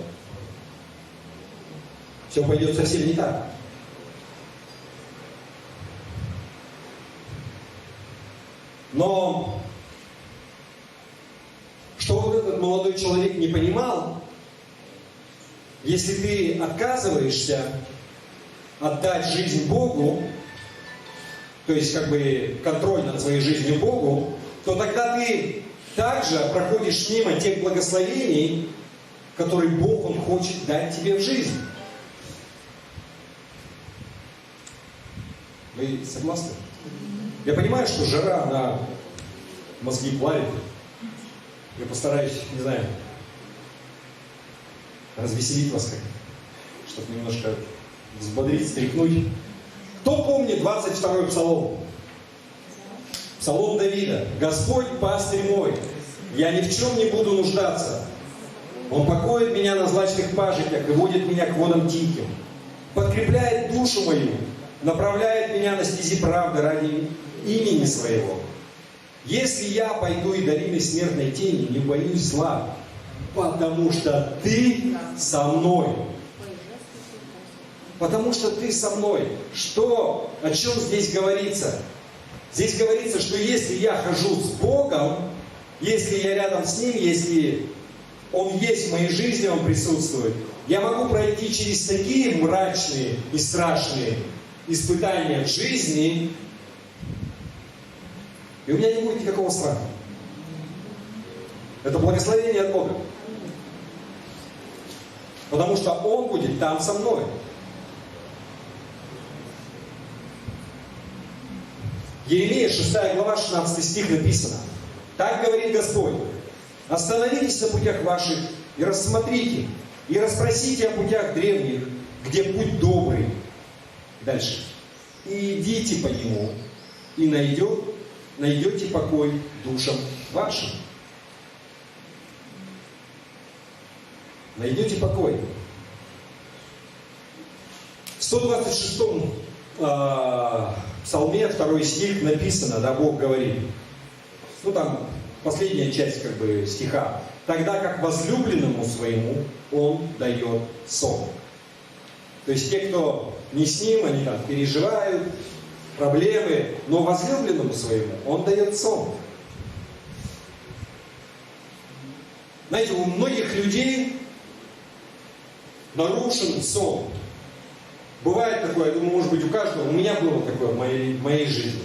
Все пойдет совсем не так. Но что вот этот молодой человек не понимал, если ты отказываешься отдать жизнь Богу, то есть контроль над своей жизнью Богу, то тогда ты также проходишь мимо тех благословений, которые Бог, Он хочет дать тебе в жизнь. Вы согласны? Я понимаю, что жара, она мозги плавит. Я постараюсь, не знаю, развеселить вас чтобы немножко взбодрить, стряхнуть. Кто помнит 22-й псалом? Псалом Давида. «Господь пастырь мой, я ни в чем не буду нуждаться. Он покоит меня на злачных пажитях и водит меня к водам тихим. Подкрепляет душу мою, направляет меня на стези правды ради имени своего. Если я пойду и долиной смертной тени, не боюсь зла, потому что ты со мной». Потому что ты со мной. О чем здесь говорится? Здесь говорится, что если я хожу с Богом, если я рядом с Ним, если Он есть в моей жизни, Он присутствует, я могу пройти через такие мрачные и страшные испытания в жизни, и у меня не будет никакого страха. Это благословение от Бога. Потому что Он будет там со мной. Еремия 6 глава 16 стих написано: «Так говорит Господь: остановитесь на путях ваших и рассмотрите, и расспросите о путях древних, где путь добрый». Дальше. «И идите по нему, и найдете покой душам вашим». Найдете покой. В 126-м псалме, 2 стих, написано, да, Бог говорит, ну там последняя часть как бы стиха, тогда как возлюбленному своему он дает сон. То есть те, кто не с ним, они там переживают проблемы, но возлюбленному своему он дает сон. Знаете, у многих людей нарушен сон. Бывает такое, я думаю, может быть у каждого, у меня было такое в моей жизни.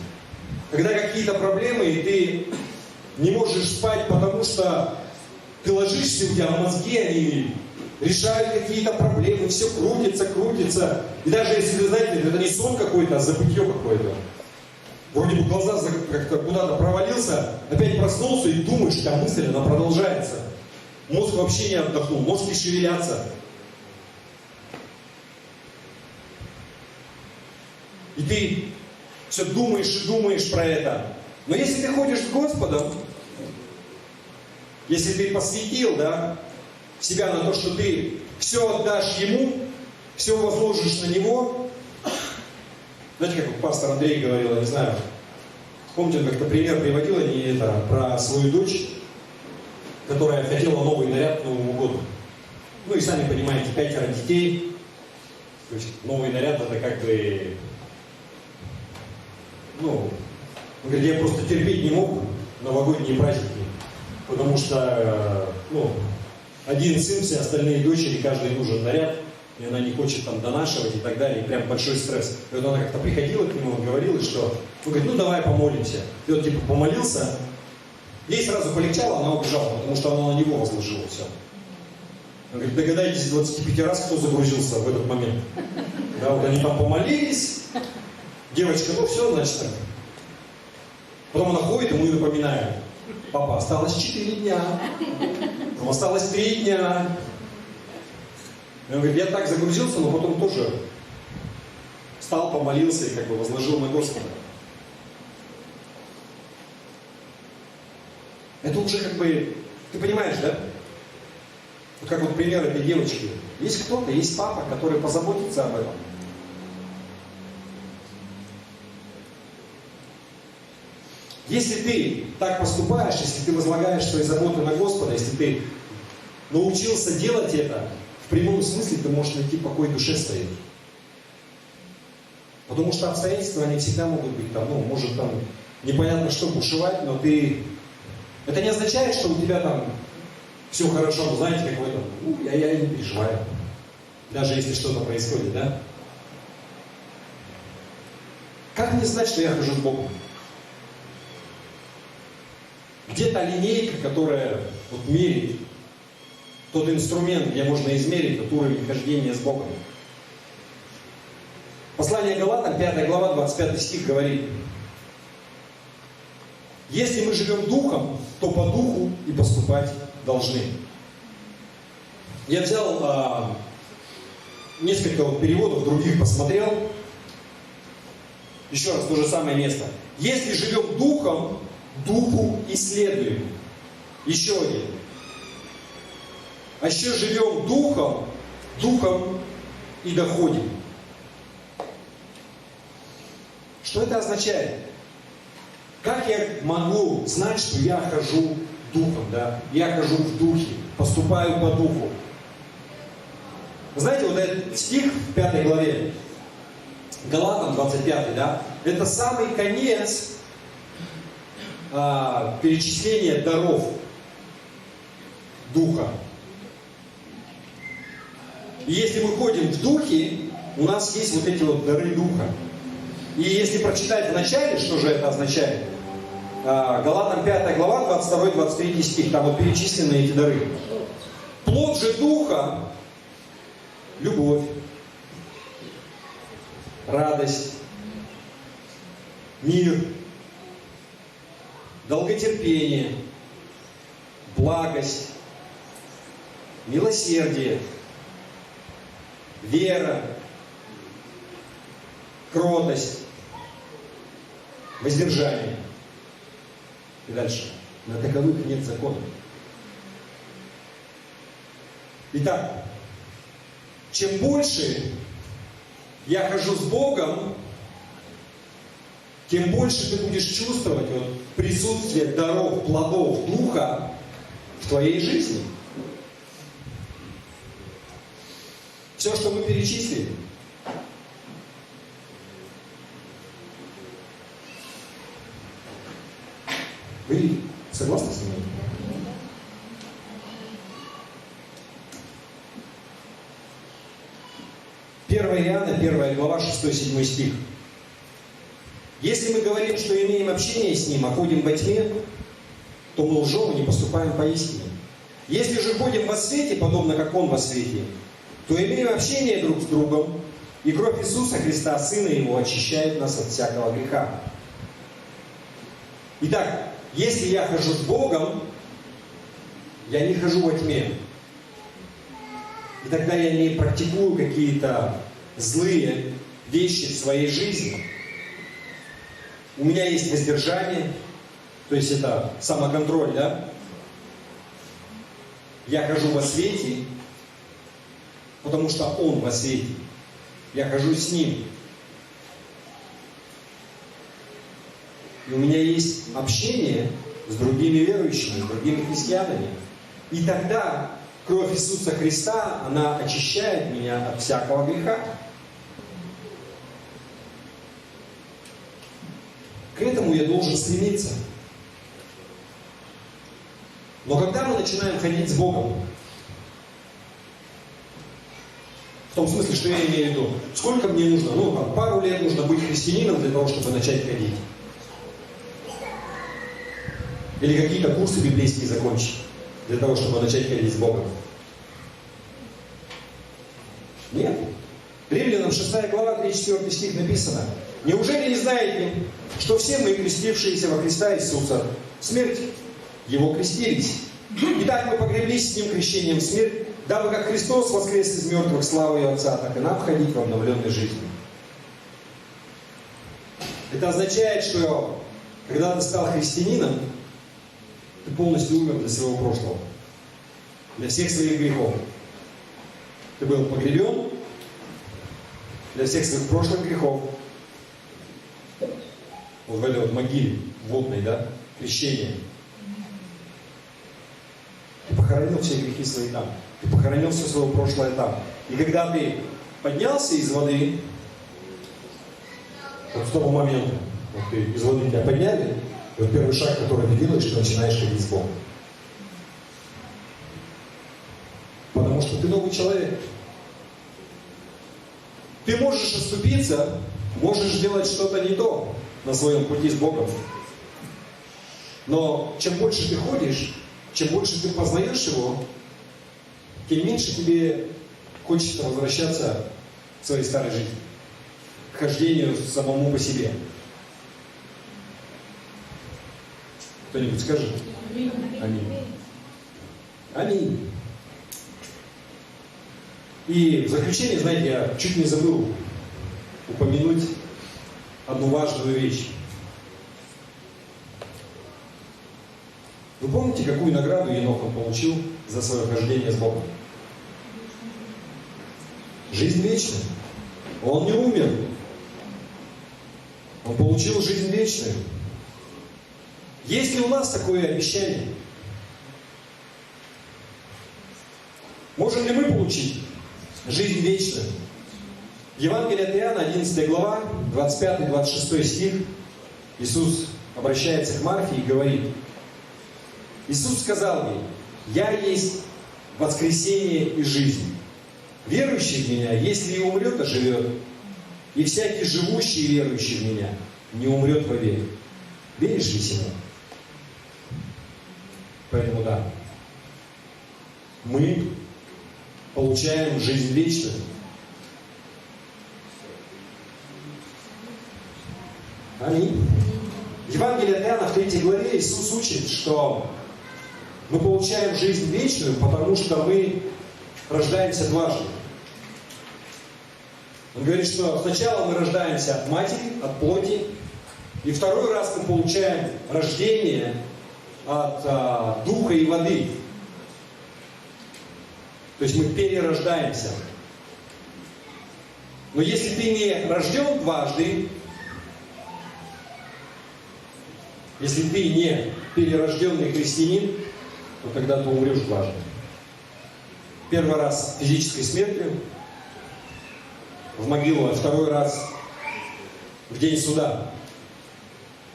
Когда какие-то проблемы, и ты не можешь спать, потому что ты ложишься, у тебя мозги, они решают какие-то проблемы, все крутится, крутится. И даже если вы знаете, это не сон какой-то, а забытье какое-то. Вроде бы глаза как-то куда-то провалился, опять проснулся и думаешь, что мысль, она продолжается. Мозг вообще не отдохнул, мозги шевелятся. И ты все думаешь и думаешь про это. Но если ты ходишь с Господом, если ты посвятил, да, себя на то, что ты все отдашь Ему, все возложишь на Него. Знаете, как пастор Андрей говорил, я не знаю, помните, он как-то пример приводил, про свою дочь, которая хотела новый наряд к Новому году. Ну и сами понимаете, 5 детей. То есть новый наряд это как бы... Ну, он говорит, я просто терпеть не мог новогодние праздники. Потому что, один сын, все остальные дочери, каждой нужен наряд, и она не хочет там донашивать и так далее, и прям большой стресс. И вот она как-то приходила к нему, он говорил, что, он говорит, давай помолимся. И он типа помолился, ей сразу полегчало, она убежала, потому что она на него возложила все. Он говорит, догадайтесь 25 раз, кто загрузился в этот момент. Да, вот они там помолились, девочка, все, значит так. Потом она ходит, ему и напоминает. Папа, осталось 4 дня. Там осталось 3 дня. И он говорит, я так загрузился, но потом тоже встал, помолился и как бы возложил на Господа. Это уже как бы, ты понимаешь, да? Вот как вот пример этой девочки. Есть кто-то, есть папа, который позаботится об этом. Если ты так поступаешь, если ты возлагаешь свои заботы на Господа, если ты научился делать это, в прямом смысле ты можешь найти покой душе своей. Потому что обстоятельства, они всегда могут быть там, может там непонятно что бушевать, но ты... Это не означает, что у тебя там все хорошо, но знаете, как в этом, я не переживаю. Даже если что-то происходит, да? Как мне знать, что я хожу с Богом? Где та линейка, которая мерит тот инструмент, где можно измерить тот уровень хождения с Богом? Послание Галатам, 5 глава, 25 стих говорит: если мы живем духом, то по духу и поступать должны. Я взял несколько переводов других, посмотрел. Еще раз, то же самое место. Если живем духом, духу исследуем. Еще один. А еще живем духом, духом и доходим. Что это означает? Как я могу знать, что я хожу духом, да? Я хожу в духе, поступаю по духу. Знаете, вот этот стих в 5 главе, Галатам 25, да? Это самый конец перечисления даров духа. И если мы ходим в духе, у нас есть вот эти вот дары духа. И если прочитать в начале, что же это означает, Галатам 5 глава, 22-23 стих, там вот перечислены эти дары. Плод же духа — любовь, радость, мир, долготерпение, благость, милосердие, вера, кротость, воздержание. И дальше. На таковых нет закона. Итак, чем больше я хожу с Богом, тем больше ты будешь чувствовать вот, присутствие даров, плодов Духа в твоей жизни. Все, что мы перечислили. Вы согласны с ними? Первое Иоанна, 1 глава, 6-7 стих. Если мы говорим, что имеем общение с Ним, а ходим во тьме, то мы лжем и не поступаем поистине. Если же ходим во свете, подобно как Он во свете, то имеем общение друг с другом, и кровь Иисуса Христа, Сына Его, очищает нас от всякого греха. Итак, если я хожу с Богом, я не хожу во тьме. И тогда я не практикую какие-то злые вещи в своей жизни. У меня есть воздержание, то есть это самоконтроль, да? Я хожу во свете, потому что Он во свете. Я хожу с Ним. И у меня есть общение с другими верующими, с другими христианами. И тогда кровь Иисуса Христа, она очищает меня от всякого греха. К этому я должен стремиться. Но когда мы начинаем ходить с Богом, в том смысле, что я имею в виду, сколько мне нужно? Ну, пару лет нужно быть христианином для того, чтобы начать ходить. Или какие-то курсы библейские закончить, для того, чтобы начать ходить с Богом. Нет. Римлянам 6 глава, 3-4 стих написано: «Неужели не знаете, что все мы, крестившиеся во Христа Иисуса, в смерть Его крестились? Итак, мы погреблись с Ним крещением в смерть, дабы как Христос воскрес из мертвых славой Отца, так и нам ходить в обновленной жизни». Это означает, что когда ты стал христианином, ты полностью умер для своего прошлого, для всех своих грехов. Ты был погребен для всех своих прошлых грехов. Вот в этой вот могиле водной, да, крещение. Ты похоронил все грехи свои там. Ты похоронил все свое прошлое там. И когда ты поднялся из воды, вот с того момента, вот ты из воды тебя подняли, и вот первый шаг, который ты делаешь, ты начинаешь ходить с Богом. Потому что ты новый человек. Ты можешь оступиться, можешь сделать что-то не то на своем пути с Богом. Но чем больше ты ходишь, чем больше ты познаешь Его, тем меньше тебе хочется возвращаться к своей старой жизни, к хождению самому по себе. Кто-нибудь скажет? Аминь. Аминь. И в заключение, знаете, я чуть не забыл упомянуть одну важную вещь. Вы помните, какую награду Енох он получил за свое хождение с Богом? Жизнь вечная. Он не умер. Он получил жизнь вечную. Есть ли у нас такое обещание? Можем ли мы получить жизнь вечную? Евангелие от Иоанна, 11 глава, 25-26 стих. Иисус обращается к Марфе и говорит: Иисус сказал ей: «Я есть воскресение и жизнь. Верующий в Меня, если и умрет, то живет. И всякий живущий и верующий в Меня не умрет вовек». Веришь ли сему? Поэтому да, мы получаем жизнь вечную. Аминь. В Евангелии от Иоанна в 3 главе Иисус учит, что мы получаем жизнь вечную, потому что мы рождаемся дважды. Он говорит, что сначала мы рождаемся от матери, от плоти, и второй раз мы получаем рождение от духа и воды. То есть мы перерождаемся. Но если ты не рожден дважды, если ты не перерожденный христианин, то тогда ты умрешь дважды. Первый раз физической смертью в могилу, а второй раз в день суда.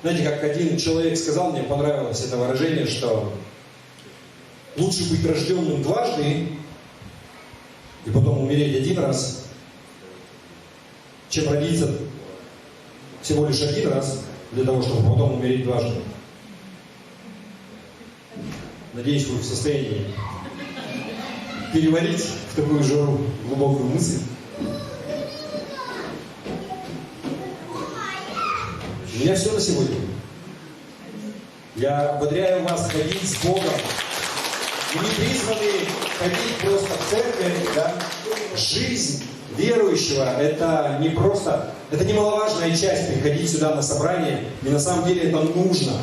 Знаете, как один человек сказал, мне понравилось это выражение, что лучше быть рожденным дважды и потом умереть один раз, чем родиться всего лишь один раз для того, чтобы потом умереть дважды. Надеюсь, вы в состоянии переварить в такую же глубокую мысль. У меня все на сегодня. Я ободряю вас ходить с Богом. И мы призваны ходить просто в церковь, да? Жизнь верующего — это не просто, это немаловажная часть приходить сюда на собрание, и на самом деле это нужно.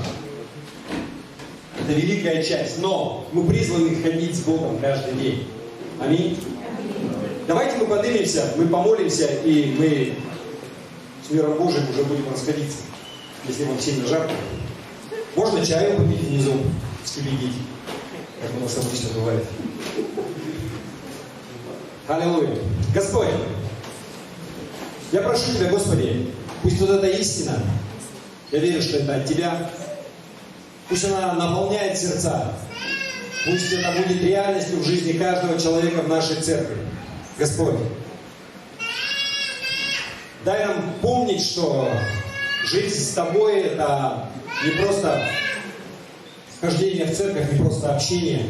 Это великая часть, но мы призваны ходить с Богом каждый день. Аминь. Давайте мы поднимемся, мы помолимся, и мы с миром Божьим уже будем расходиться, если вам сильно жарко. Можно чаю попить внизу, вскипятить, как у нас обычно бывает. Аллилуйя. Господь, я прошу Тебя, Господи, пусть вот эта истина, я верю, что это от Тебя, пусть она наполняет сердца, пусть это будет реальностью в жизни каждого человека в нашей церкви. Господь, дай нам помнить, что жизнь с Тобой — это не просто хождение в церковь, не просто общение.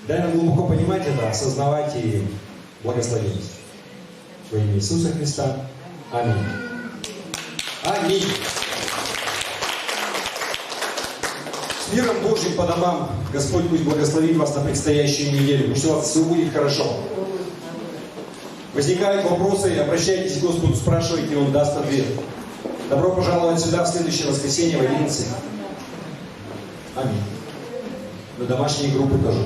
Дай нам глубоко понимать это, осознавать и благословить. Во имя Иисуса Христа. Аминь. Аминь. С миром Божьим по домам. Господь пусть благословит вас на предстоящую неделю. Пусть у вас все будет хорошо. Возникают вопросы, обращайтесь к Господу, спрашивайте, Он даст ответ. Добро пожаловать сюда в следующее воскресенье в 11. Аминь. На домашние группы тоже.